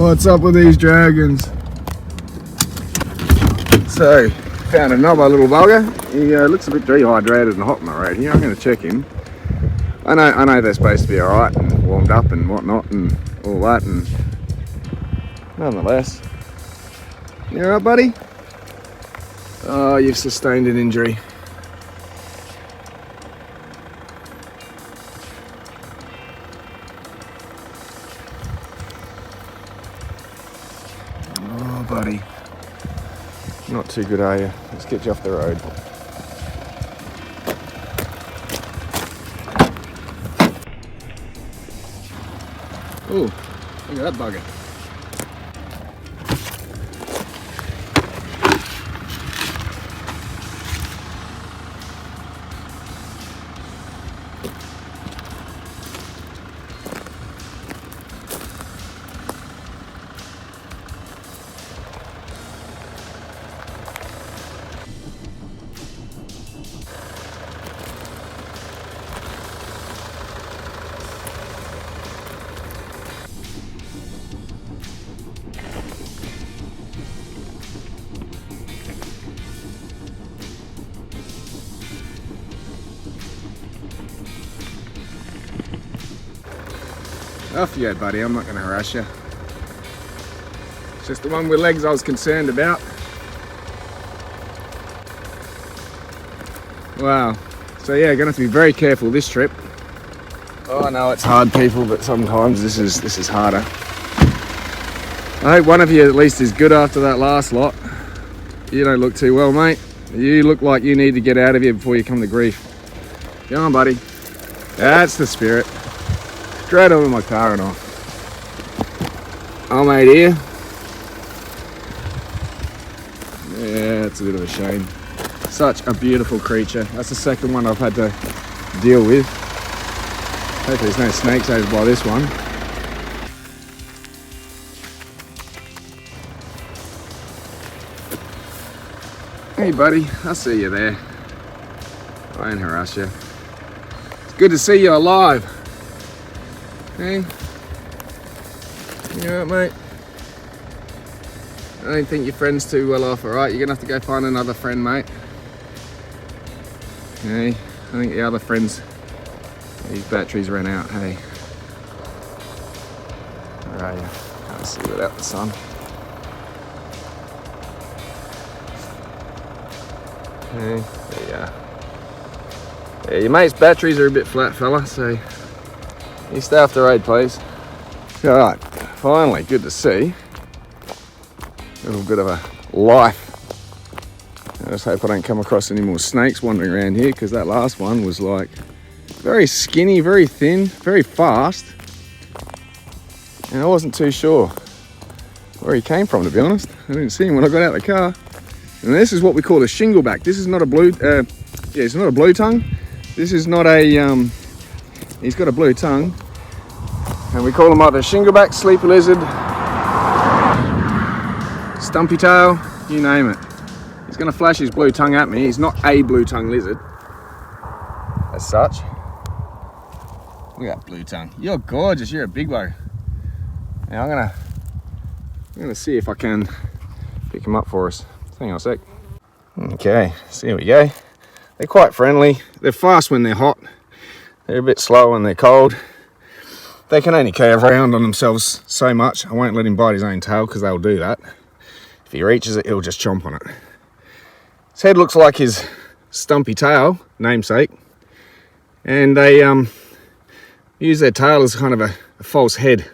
What's up with these dragons? So, found another little bugger. He looks a bit dehydrated and hot on the road here. I'm going to check him. I know they're supposed to be alright and warmed up and whatnot and all that, and nonetheless. You alright, buddy? Oh, you've sustained an injury. Oh, buddy. Not too good, are you? Let's get you off the road. Oh, look at that bugger. Off you go, buddy. I'm not going to harass you. It's just the one with legs I was concerned about. Wow. So yeah, gonna have to be very careful this trip. Oh, I know it's hard, people, but sometimes this is harder. I hope one of you at least is good after that last lot. You don't look too well, mate. You look like you need to get out of here before you come to grief. Go on, buddy. That's the spirit. Straight over my car and off. Oh, mate, here. Yeah, it's a bit of a shame. Such a beautiful creature. That's the second one I've had to deal with. Hopefully there's no snakes over by this one. Hey, buddy, I see you there. I won't harass you. It's good to see you alive. Hey, you alright, mate? I don't think your friend's too well off, alright? You're gonna have to go find another friend, mate. Hey, I think the other friends, these batteries ran out, hey. Where are you? Can't see without the sun. Hey, there you are. Yeah, your mate's batteries are a bit flat, fella, so you stay off the road, please. Alright, finally, good to see. A little bit of a life. I just hope I don't come across any more snakes wandering around here, because that last one was like very skinny, very thin, very fast. And I wasn't too sure where he came from, to be honest. I didn't see him when I got out of the car. And this is what we call a shingleback. This is not a blue, it's not a blue tongue. This is not a, he's got a blue tongue. And we call them either shingleback, sleepy lizard, stumpy tail, you name it. He's going to flash his blue tongue at me. He's not a blue tongue lizard as such. Look at that blue tongue. You're gorgeous. You're a big boy. Now I'm gonna see if I can pick him up for us. Hang on a sec. Okay, so here we go. They're quite friendly. They're fast when they're hot. They're a bit slow when they're cold. They can only curve around on themselves so much. I won't let him bite his own tail, because they'll do that. If he reaches it, he'll just chomp on it. His head looks like his stumpy tail, namesake. And they use their tail as kind of a false head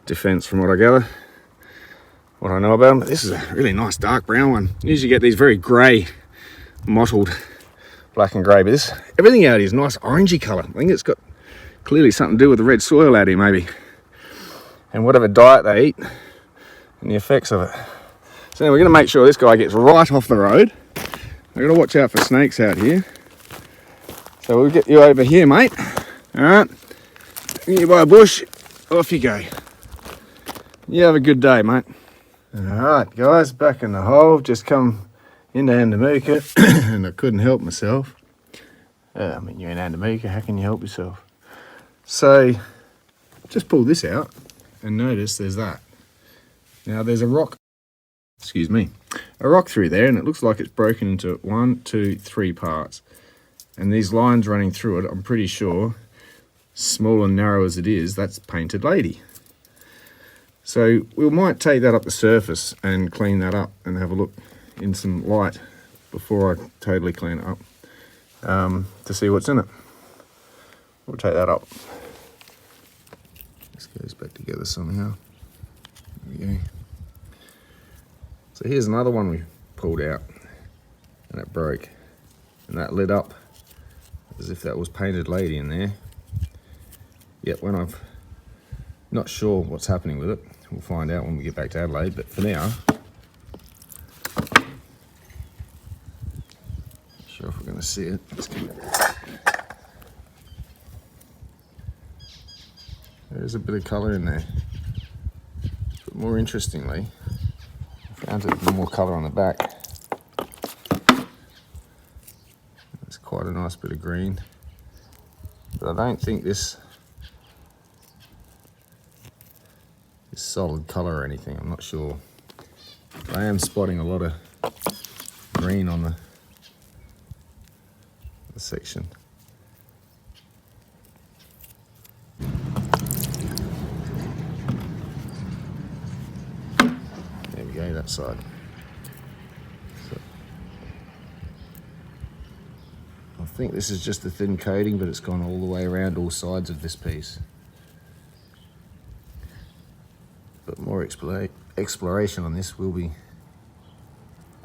defense, from what I gather. What I know about them. But this is a really nice dark brown one. You usually get these very grey, mottled black and grey, but this, everything out here is nice orangey colour. I think it's got clearly something to do with the red soil out here, maybe. And whatever diet they eat and the effects of it. So now we're going to make sure this guy gets right off the road. I've got to watch out for snakes out here. So we'll get you over here, mate. Alright. Get you by a bush. Off you go. You have a good day, mate. Alright, guys, back in the hole. Just come into Andamooka and I couldn't help myself. I mean, you're in Andamooka, how can you help yourself? So, just pull this out and notice there's that. Now there's a rock, excuse me, a rock through there, and it looks like it's broken into 1, 2, 3 parts. And these lines running through it, I'm pretty sure, small and narrow as it is, that's Painted Lady. So we might take that up the surface and clean that up and have a look in some light before I totally clean it up, to see what's in it. We'll take that up. This goes back together somehow. There we go. So here's another one we pulled out, and it broke, and that lit up as if that was Painted Lady in there. Yet when I'm not sure what's happening with it, we'll find out when we get back to Adelaide, but for now, not sure if we're going to see it. Let's give it. There's a bit of colour in there, but more interestingly, I found a bit more colour on the back. It's quite a nice bit of green, but I don't think this is solid colour or anything. I'm not sure. I am spotting a lot of green on the section. There we go, that side. So, I think this is just a thin coating, but it's gone all the way around all sides of this piece. But more exploration on this will be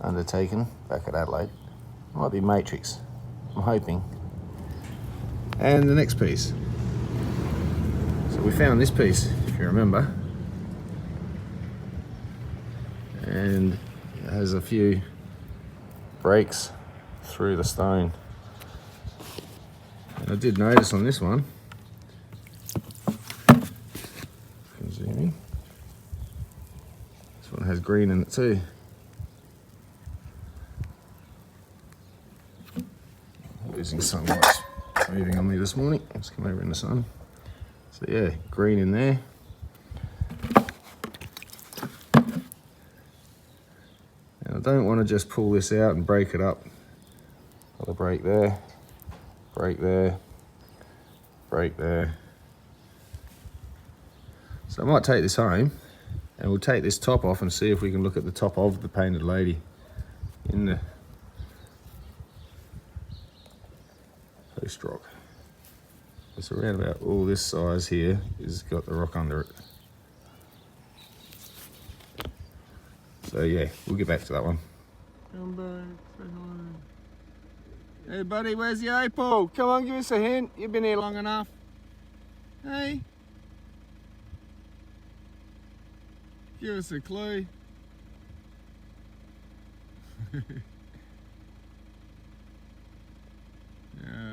undertaken back at Adelaide. Might be matrix, I'm hoping. And the next piece. So we found this piece, if you remember, and it has a few breaks through the stone. And I did notice on this one, can zoom in, this one has green in it too. Losing sunlight's moving on me this morning. Let's come over in the sun. So yeah, green in there. And I don't want to just pull this out and break it up. Got a break there, break there, break there. So I might take this home and we'll take this top off and see if we can look at the top of the Painted Lady in the post rock. It's around about all this size here is got the rock under it. So yeah, we'll get back to that one. Come back, say hello. Hey buddy, where's the Opal? Come on, give us a hint. You've been here long enough. Hey. Give us a clue. Yeah,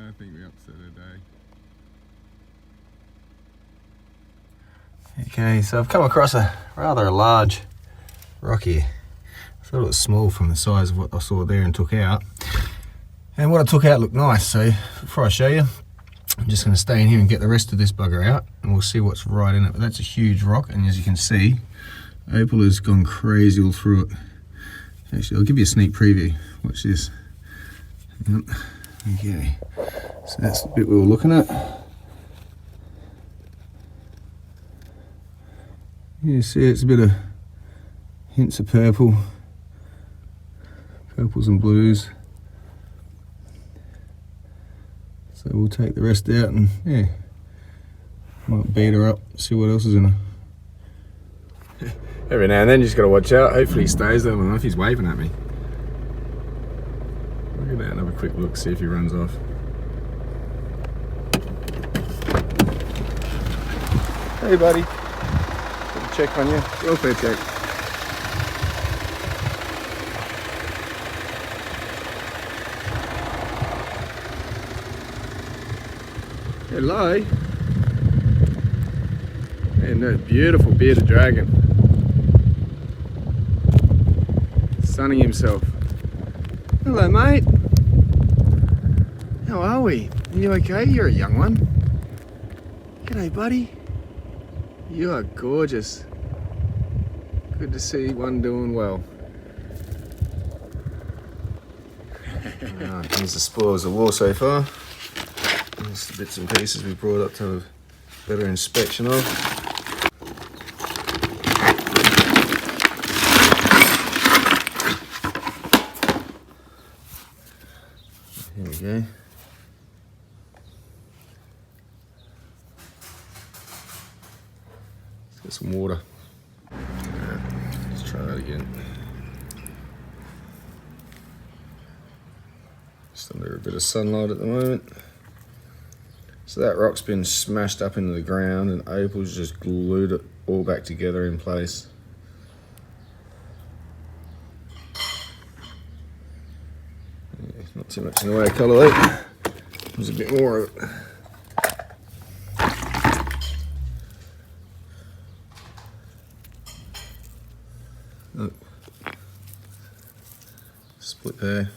I think we upset her day. Okay, so I've come across a rather large rock here. I thought it was small from the size of what I saw there and took out. And what I took out looked nice, so before I show you, I'm just going to stay in here and get the rest of this bugger out and we'll see what's right in it. But that's a huge rock, and as you can see, Opal has gone crazy all through it. Actually, I'll give you a sneak preview. Watch this. Yep. Okay, so that's the bit we were looking at. You see it's a bit of hints of purple, purples and blues. So we'll take the rest out and yeah, might beat her up, see what else is in her. Every now and then you just got to watch out. Hopefully he stays there. I don't know if he's waving at me. We'll go down and have a quick look, see if he runs off. Hey buddy. Check on you. Welfare check. Hello. And that beautiful bearded dragon. Sunning himself. Hello mate. How are we? Are you okay? You're a young one. G'day buddy. You are gorgeous. Good to see one doing well. Here's the spoils of war so far. There's the bits and pieces we brought up to have a better inspection of. Here we go. Let's get some water. Let's try that again. Just under a bit of sunlight at the moment. So that rock's been smashed up into the ground and Opal's just glued it all back together in place. Yeah, not too much in the way of colour though. There's a bit more of it. Look. Split there.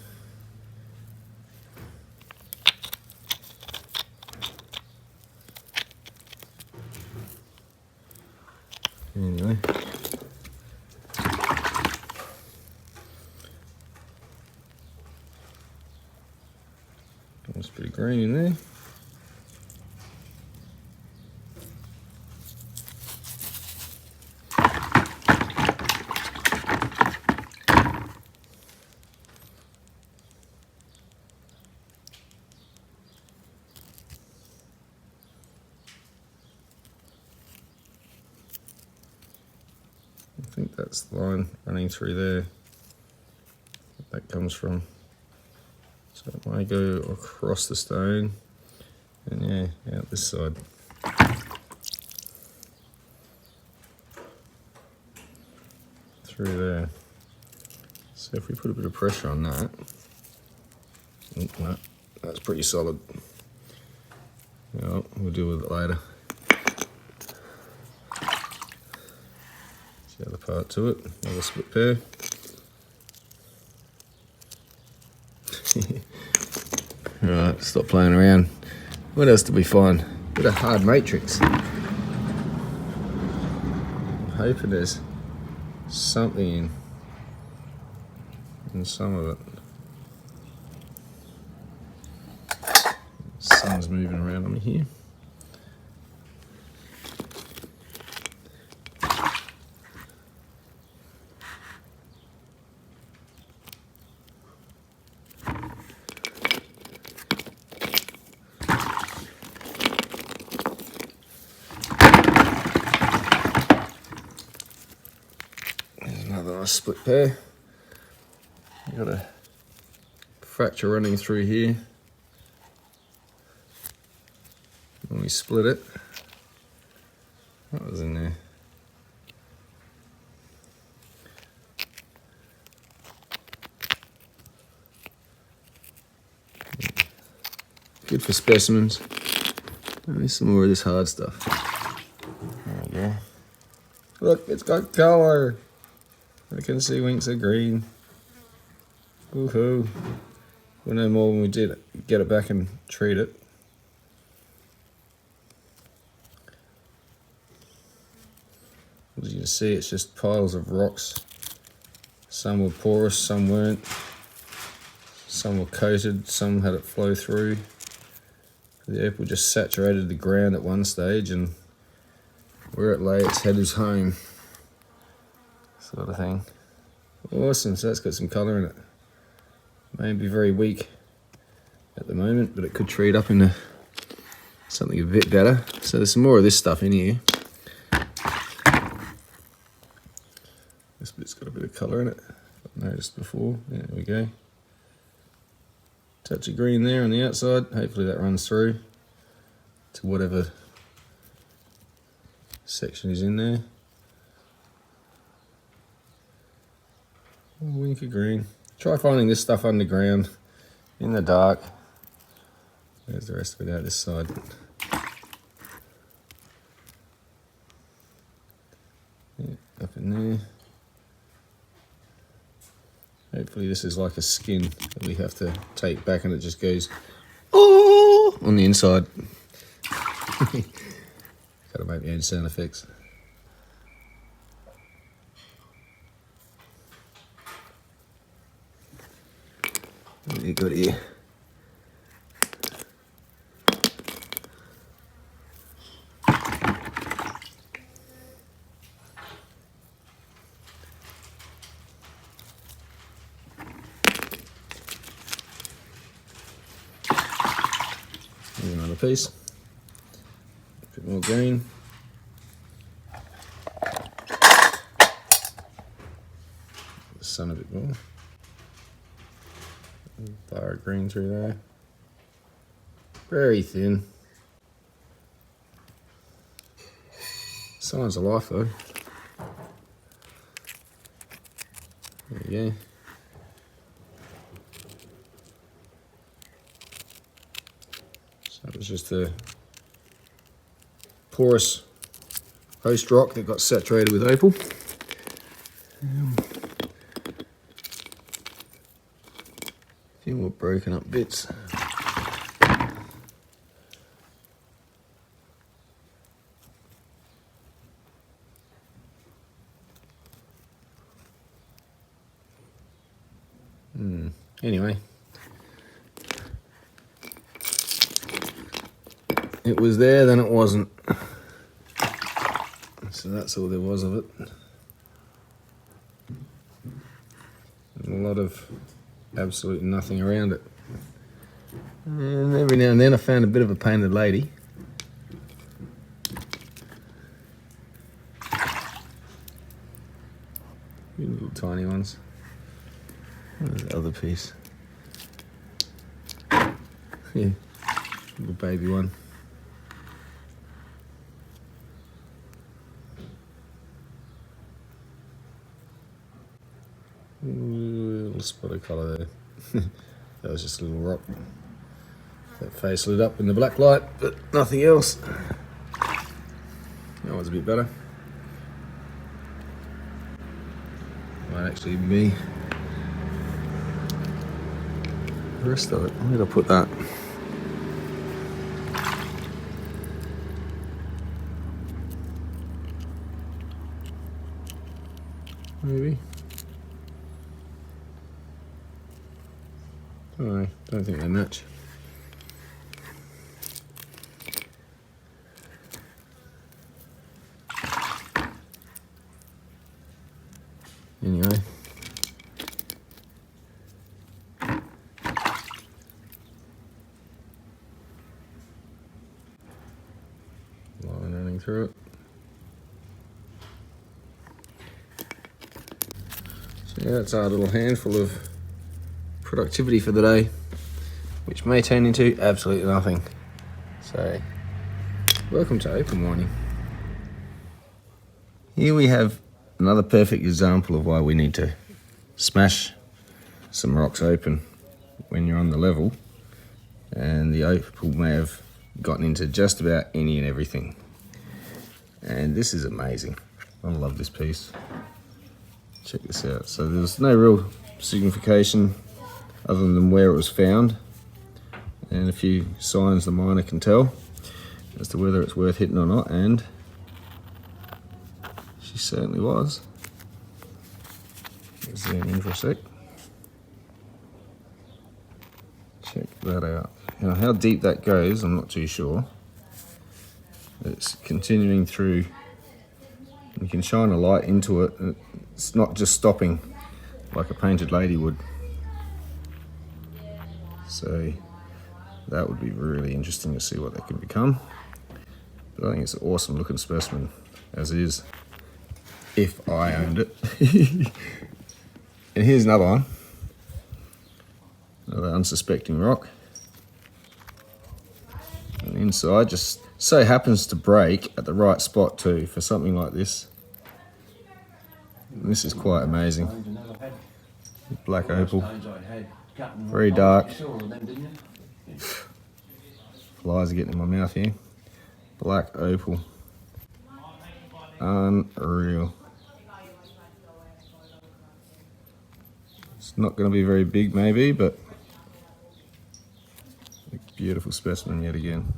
Anyway, that's pretty green in there. I think that's the line running through there that comes from. So it might go across the stone and yeah, out this side. Through there. So if we put a bit of pressure on that, no, that's pretty solid. Well, we'll deal with it later. The other part to it, another split pair. Right, stop playing around. What else did we find? Bit of hard matrix. I'm hoping there's something in some of it. Sun's moving around on me here. Another nice split pair. You've got a fracture running through here. When we split it, what was in there? Good for specimens. There's some more of this hard stuff. There we go. Look, it's got colour. I can see winks of green. Woohoo. We'll know more when we get it back and treat it. As you can see, it's just piles of rocks. Some were porous, some weren't. Some were coated, some had it flow through. The Opal just saturated the ground at one stage, and where it lay, its head was home. Sort of thing. Awesome, so that's got some colour in it. May be very weak at the moment, but it could treat up into something a bit better. So there's some more of this stuff in here. This bit's got a bit of colour in it, I've noticed before. There we go. Touch of green there on the outside. Hopefully that runs through to whatever section is in there. A wink of green. Try finding this stuff underground in the dark. There's the rest of it out this side. Yeah, up in there. Hopefully this is like a skin that we have to take back and it just goes oh on the inside. Gotta make my own sound effects. What you got here? Here's another piece. A bit more green. The sun a bit more. Bar of green through there. Very thin. Signs of life though. There you go. So it was just a porous host rock that got saturated with opal. A few more broken up bits. Anyway, it was there, then it wasn't. So that's all there was of it. And a lot of absolutely nothing around it. And every now and then I found a bit of a painted lady. Few little tiny ones. There's the other piece. Yeah, little baby one. Little spot of colour there. That was just a little rock. That face lit up in the black light, but nothing else. That one's a bit better. Might actually be the rest of it. Where did I put that? Maybe. Oh, don't think they match. Anyway. Line running through it. So yeah, that's our little handful of productivity for the day, which may turn into absolutely nothing. So, welcome to Opal mining. Here we have another perfect example of why we need to smash some rocks open when you're on the level, and the opal may have gotten into just about any and everything. And this is amazing. I love this piece. Check this out. So there's no real signification other than where it was found, and a few signs the miner can tell as to whether it's worth hitting or not, and she certainly was. Let's zoom in for a sec. Check that out. Now how deep that goes, I'm not too sure. It's continuing through. You can shine a light into it, and it's not just stopping like a painted lady would. So that would be really interesting to see what that can become. But I think it's an awesome looking specimen as is, if I owned it. And here's another one, another unsuspecting rock. And inside just so happens to break at the right spot too for something like this. And this is quite amazing. Black opal, very dark. Flies are getting in my mouth here. Black opal, unreal. It's not going to be very big maybe, but a beautiful specimen yet again.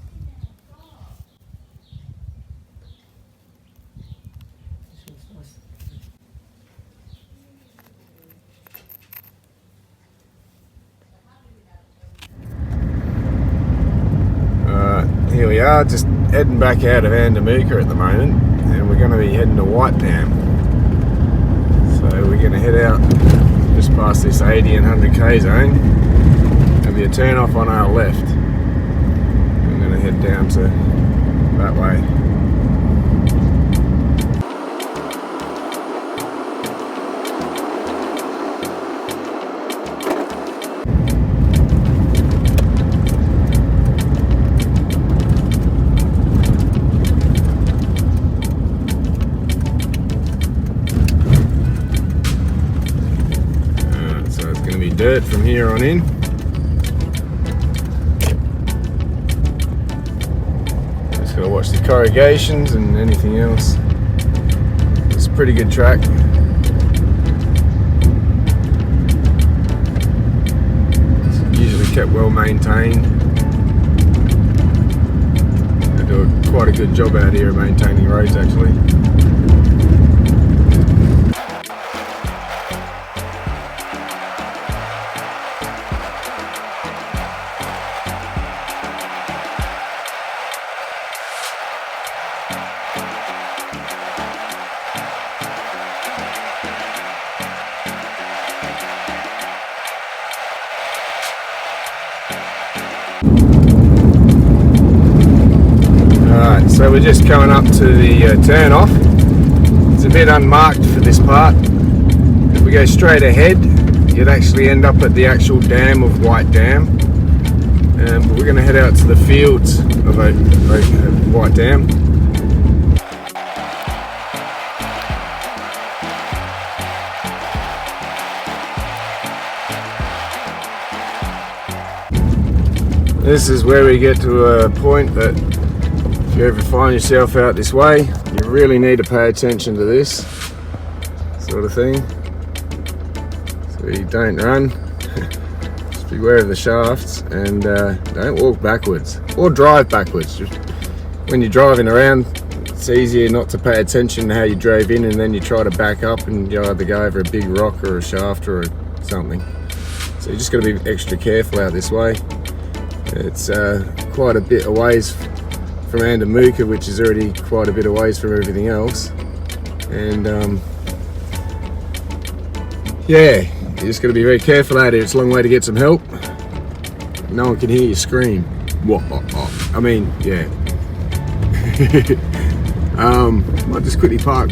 we are, just heading back out of Andamooka at the moment, and we're going to be heading to White Dam. So we're going to head out just past this 80 and 100k zone. There'll be a turn off on our left. We're going to head down to that way. Dirt from here on in. Just gotta watch the corrugations and anything else. It's a pretty good track. It's usually kept well maintained. They do quite a good job out here of maintaining roads actually. So we're just coming up to the turn off. It's a bit unmarked for this part. If we go straight ahead, you'd actually end up at the actual dam of White Dam. But we're going to head out to the fields of White Dam. This is where we get to a point that if you ever find yourself out this way, you really need to pay attention to this sort of thing, so you don't run. Just beware of the shafts, and don't walk backwards or drive backwards. Just when you're driving around, it's easier not to pay attention to how you drove in, and then you try to back up and you either go over a big rock or a shaft or something. So you just got to be extra careful out this way. It's quite a bit away from Andamooka, which is already quite a bit away from everything else, and yeah, you just got to be very careful out here. It's a long way to get some help. No one can hear you scream. I mean, yeah. Might just quickly park.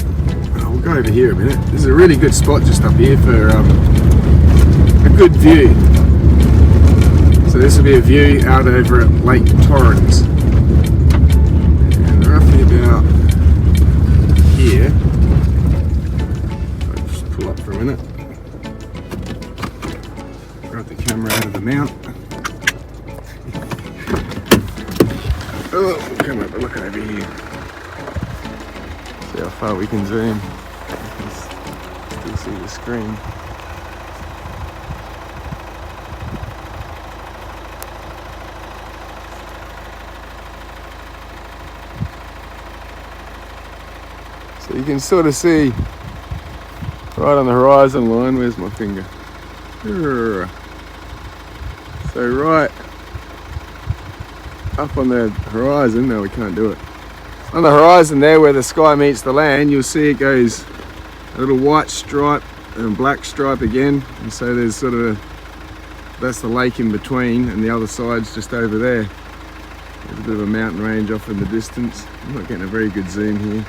We'll go over here a minute. This is a really good spot just up here for a good view. So this will be a view out over at Lake Torrens. And roughly about here. I'll just pull up for a minute. Got the camera out of the mount. Oh, come up, look over here. See how far we can zoom. You can still see the screen. So you can sort of see right on the horizon line. Where's my finger? So right up on the horizon, no we can't do it. On the horizon there where the sky meets the land, you'll see it goes a little white stripe and black stripe again. And so there's sort of that's the lake in between, and the other side's just over there. There's a bit of a mountain range off in the distance. I'm not getting a very good zoom here.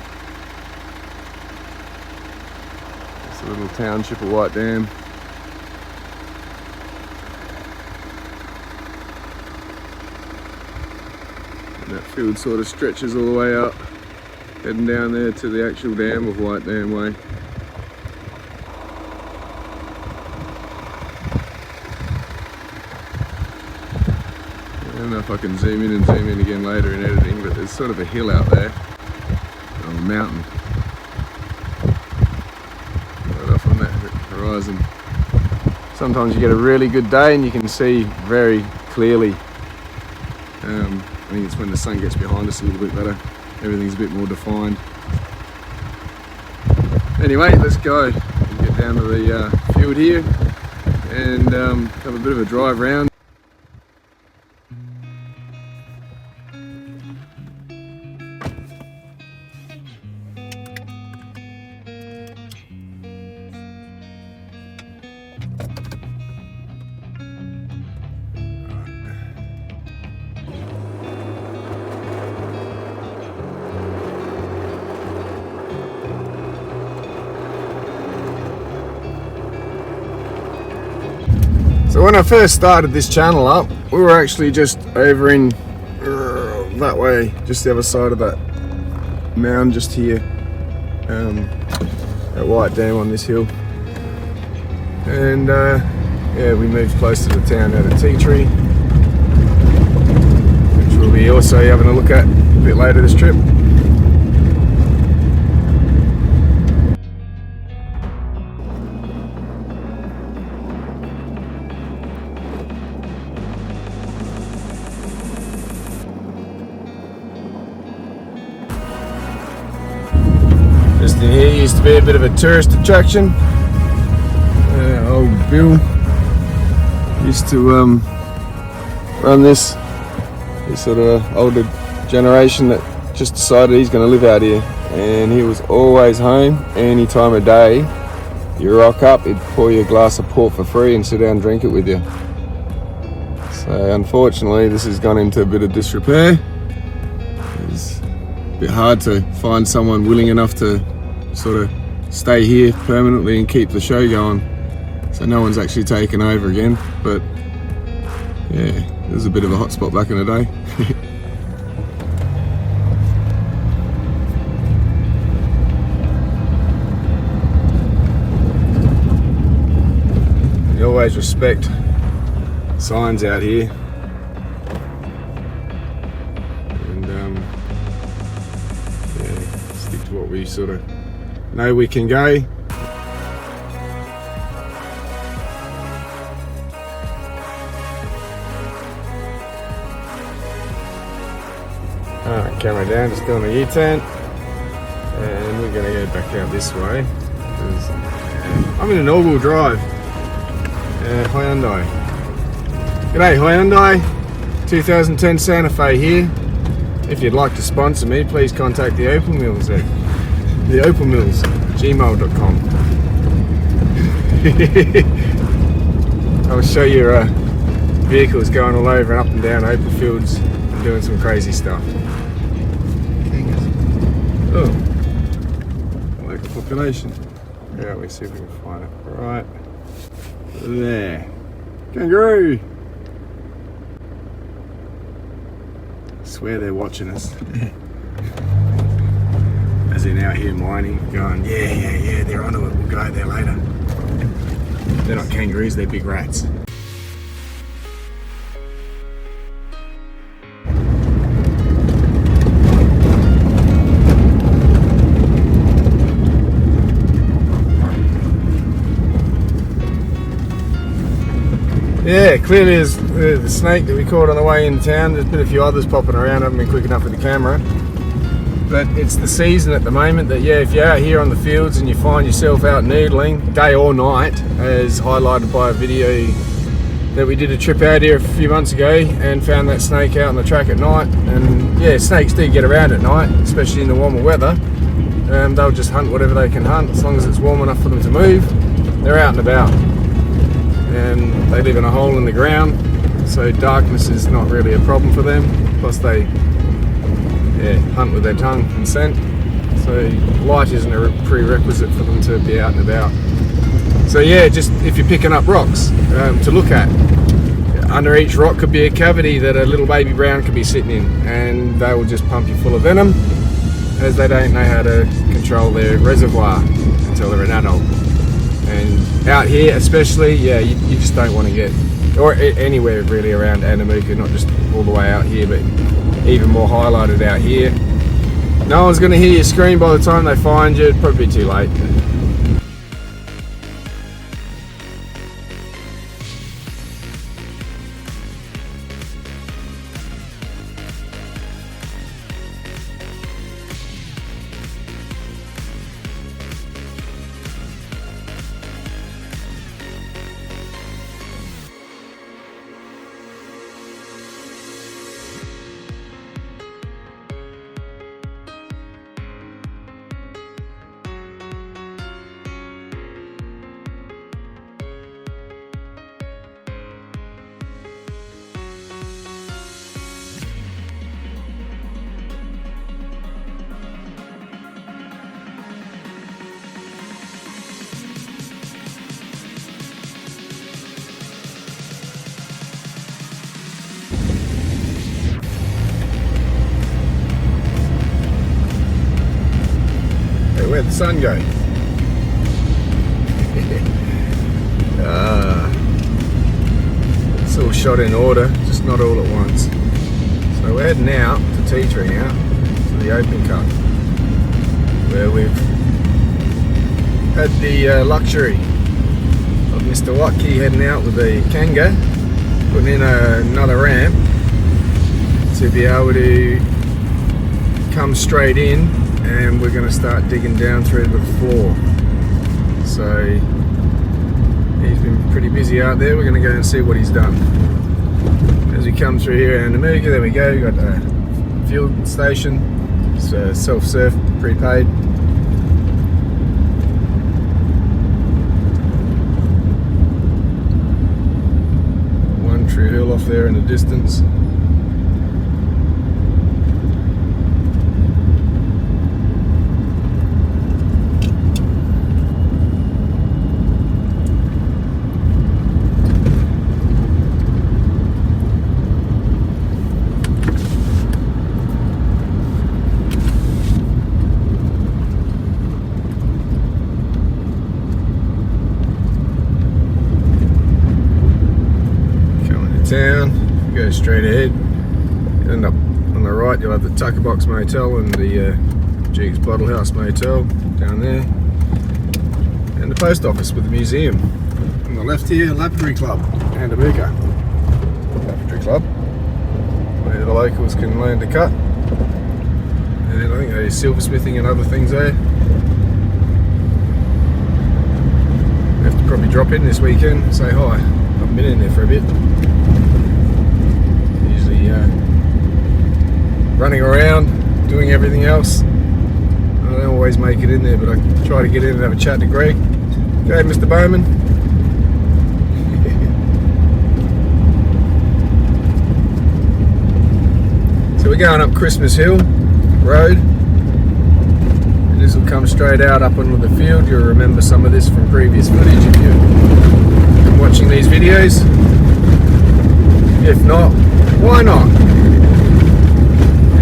A little township of White Dam. And that field sort of stretches all the way up, heading down there to the actual dam of White Dam Way. I don't know if I can zoom in and zoom in again later in editing, but there's sort of a hill out there, or a mountain. Horizon. Sometimes you get a really good day and you can see very clearly. I think it's when the sun gets behind us a little bit better. Everything's a bit more defined. Anyway, let's go. We'll get down to the field here and have a bit of a drive round. when I first started this channel up, we were actually just over in that way, just the other side of that mound just here, at White Dam on this hill. And yeah, we moved close to the town out of Tea Tree, which we'll be also having a look at a bit later this trip. Just in here used to be a bit of a tourist attraction. Old Bill used to run this sort of older generation that just decided he's going to live out here, and he was always home any time of day. You rock up, he'd pour you a glass of port for free and sit down and drink it with you. So unfortunately this has gone into a bit of disrepair. It's a bit hard to find someone willing enough to sort of stay here permanently and keep the show going. So no one's actually taken over again, but yeah, it was a bit of a hot spot back in the day. You always respect signs out here, and yeah, stick to what we sort of know we can go. Alright, camera down, just doing a U-turn, and we're going to go back out this way. I'm in an all-wheel drive Hyundai. G'day Hyundai, 2010 Santa Fe here. If you'd like to sponsor me, please contact the Opal Mills at theopalmills@gmail.com. I'll show you vehicles going all over and up and down open fields and doing some crazy stuff. Oh, local population. Yeah, let's see if we can find it. Right there. Kangaroo! I swear they're watching us. As in out here mining, going, yeah, they're onto it, we'll go there later. They're not kangaroos, they're big rats. Yeah, clearly there's the snake that we caught on the way into town. There's been a few others popping around. I haven't been quick enough with the camera. But it's the season at the moment that, yeah, if you're out here on the fields and you find yourself out noodling, day or night, as highlighted by a video that we did a trip out here a few months ago and found that snake out on the track at night. And yeah, snakes do get around at night, especially in the warmer weather. They'll just hunt whatever they can hunt, as long as it's warm enough for them to move. They're out and about. And they live in a hole in the ground, so darkness is not really a problem for them. Plus they hunt with their tongue and scent, so light isn't a prerequisite for them to be out and about. So yeah, just if you're picking up rocks to look at, under each rock could be a cavity that a little baby brown could be sitting in, and they will just pump you full of venom, as they don't know how to control their reservoir until they're an adult. And out here especially, yeah, you just don't want to get, or anywhere really around Andamooka, not just all the way out here, but even more highlighted out here. No one's going to hear you scream by the time they find you. It'd probably be too late. where'd the sun go? It's all shot in order, just not all at once. So we're heading out to Tea Tree now, to the open cut, where we've had the luxury of Mr. Watkey heading out with the Kanga, putting in another ramp to be able to come straight in, and we're going to start digging down through the floor. So he's been pretty busy out there. We're going to go and see what he's done. As we come through here in Andamooka, there we go, we've got a fuel station. It's self-serve, prepaid. One true hill off there in the distance. Town, go straight ahead, end up on the right. You'll have the Tucker Box Motel and the Jiggs Bottle House Motel down there, and the post office with the museum. On the left here, Lapidary Club, Andamooka Lapidary Club, where the locals can learn to cut. And I think there's silversmithing and other things there. We have to probably drop in this weekend, say hi. I've been in there for a bit. Running around, doing everything else. I don't always make it in there, but I try to get in and have a chat to Greg. Okay, Mr. Bowman. So we're going up Christmas Hill Road. And this will come straight out up onto the field. You'll remember some of this from previous footage if you've been watching these videos. If not, why not?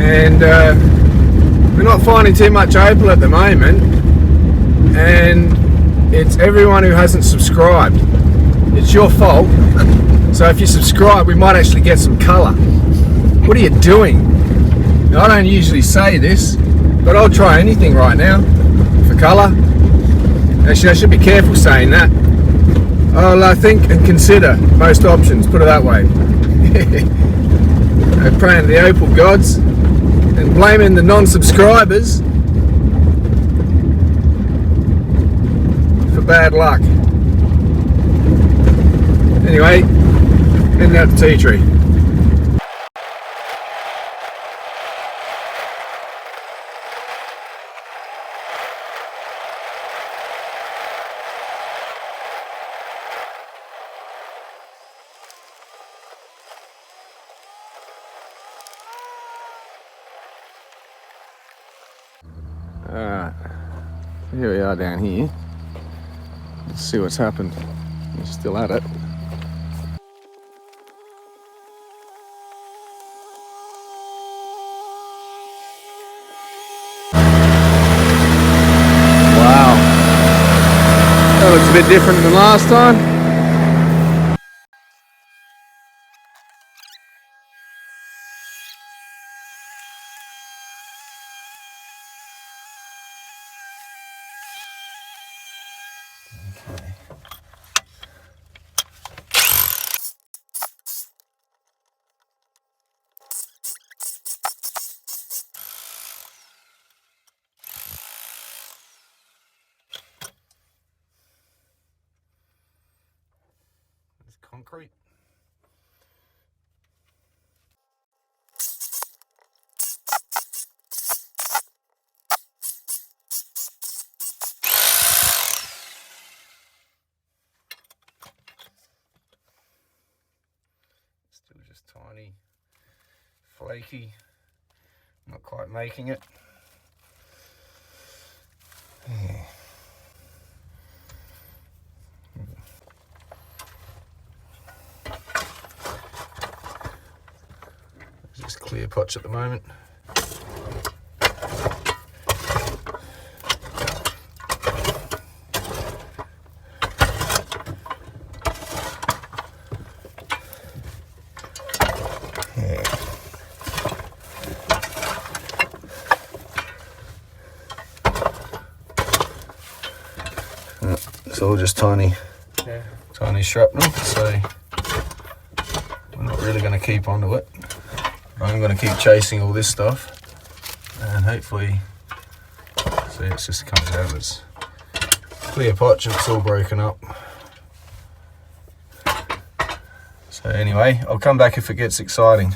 And we're not finding too much opal at the moment, and it's everyone who hasn't subscribed. It's your fault. So if you subscribe, we might actually get some colour. What are you doing? Now, I don't usually say this, but I'll try anything right now for colour. Actually, I should be careful saying that. I'll think and consider most options, put it that way. I'm praying to the opal gods and blaming the non-subscribers for bad luck. Anyway, heading out to Tea Tree. Alright, here we are down here. Let's see what's happened. We're still at it. Wow. That looks a bit different than last time. Okay. There's concrete. Still just tiny, flaky, not quite making it. Yeah. Just clear potch at the moment. all just tiny shrapnel, so we're not really going to keep onto it. I'm going to keep chasing all this stuff, and hopefully, see, it just comes out of its clear potch and it's all broken up. So anyway, I'll come back if it gets exciting.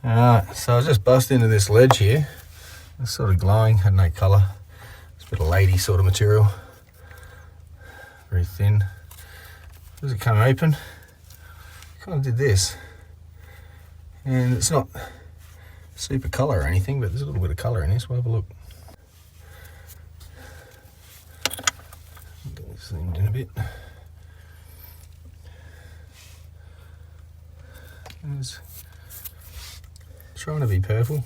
Alright, so I just bust into this ledge here. It's sort of glowing, had no colour. It's a bit of lady sort of material. Very thin. As it come open, kind of did this. And it's not super colour or anything, but there's a little bit of colour in this. We'll have a look. Get this zoomed in a bit. It's trying to be purple.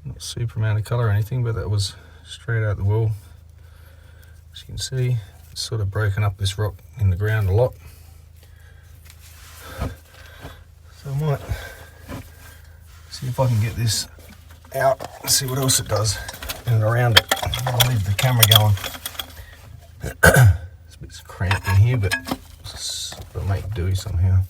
Not super amount of colour or anything, but that was straight out the wall. As you can see, it's sort of broken up this rock in the ground a lot. So I might see if I can get this out and see what else it does in and around it. I'll leave the camera going. It's a bit cramped in here, but I'll make do somehow.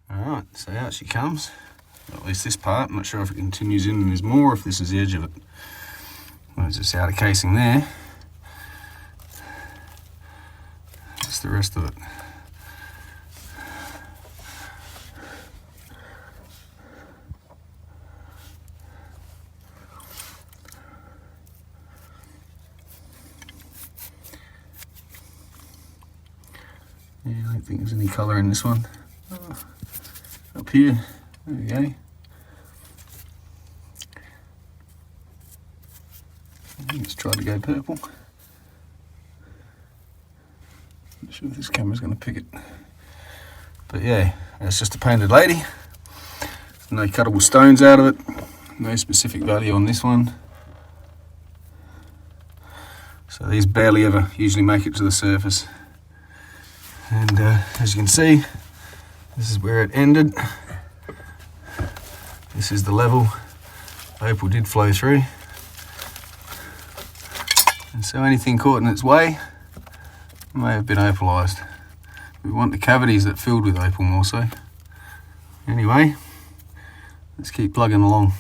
Alright, so out she comes. At least this part. I'm not sure if it continues in and there's more, if this is the edge of it. Well, it's just outer casing there. That's the rest of it. Yeah, I don't think there's any colour in this one. Up here, there we go. Let's try to go purple. Not sure if this camera's going to pick it. But yeah, it's just a painted lady. No cuttable stones out of it. No specific value on this one. So these barely ever usually make it to the surface. And as you can see, this is where it ended. This is the level Opal did flow through. And so anything caught in its way may have been opalized. We want the cavities that filled with opal more so. Anyway, let's keep plugging along.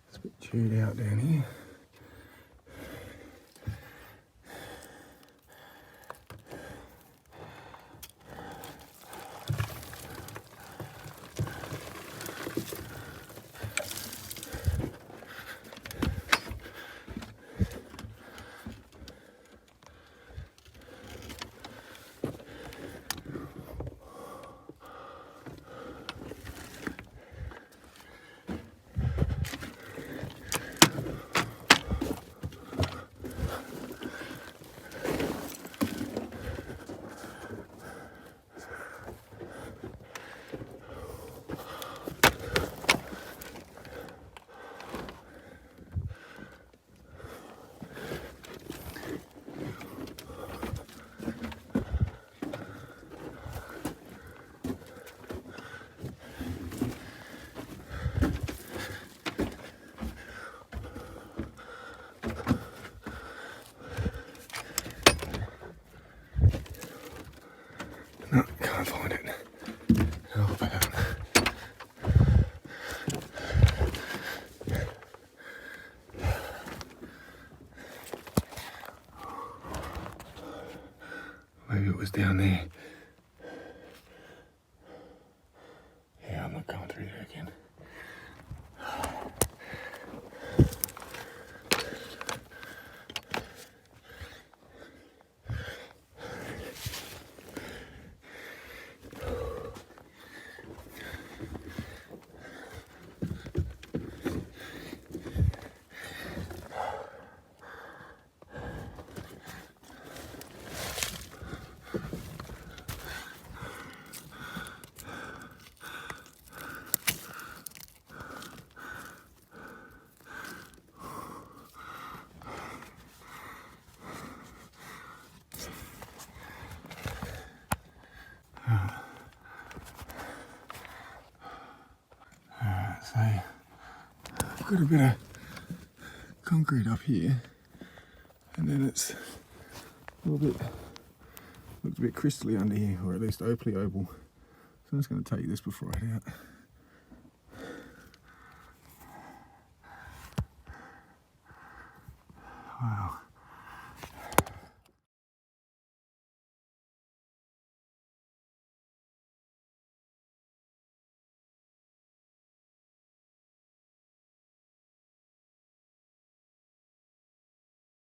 It's a bit chewed out down here. Maybe it was down there. Yeah, I'm not going through there again. So I've got a bit of concrete up here, and then it's a little bit, looks a bit crystally under here, or at least opally opal. So I'm just going to take this before I head out. Wow.